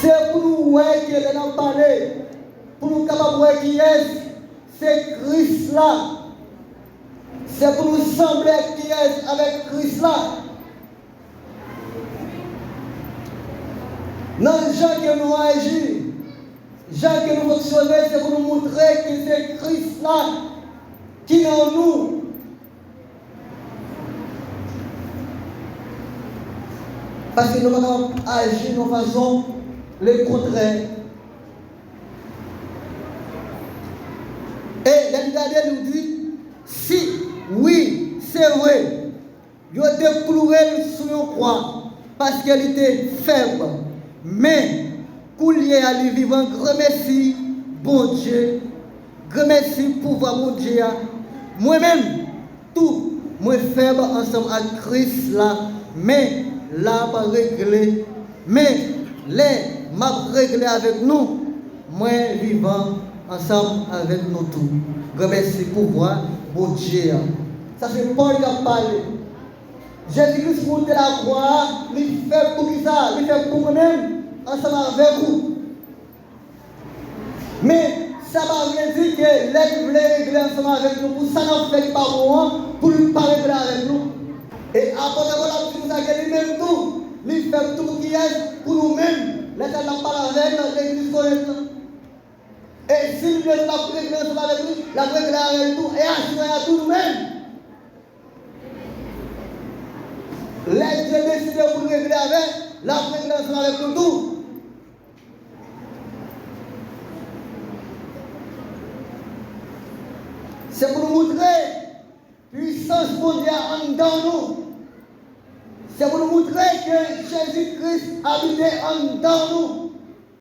C'est pour nous voir qu'il est dans parler, pour nous capables de voir qui est, c'est Christ là. C'est pour nous sembler qui est avec Christ là. Dans les gens que nous agissons, gens que nous fonctionnons, c'est pour nous montrer que c'est Christ là qui est en nous. Parce que nous allons agir de façon le contraire. Et l'Église nous dit, si, oui, c'est vrai, il a été cloué sur une croix parce qu'elle était faible. Mais, pour lier à lui vivant, grand merci, bon Dieu, grand merci pour mon Dieu. Moi-même, tout, moi faible ensemble avec Christ là, mais là, pas réglé, mais les m'a réglé avec nous, moi vivant ensemble avec nous tous. Grand merci pour voir, bon Dieu. Ça c'est Paul qui a parlé. Jésus-Christ monte la croix, il fait pour qui ça? Il fait pour moi-même, ensemble avec vous. Mais ça va rien dire que les voulait régler ensemble avec nous, pour ça n'en fait pas moi, pour ne pas régler avec nous. Et après la chose à lui-même tout, il fait tout qui est pour nous-mêmes. Laissez la parole avec l'église correcte. Et s'il veut la régler ensemble avec nous, la régler avec nous et assurer à tout nous-mêmes. Les Dieu décidé pour régler avec, la régler ensemble avec nous tout. C'est pour nous montrer puissance mondiale en dedans nous. C'est pour nous montrer que Jésus-Christ habitait en dedans nous.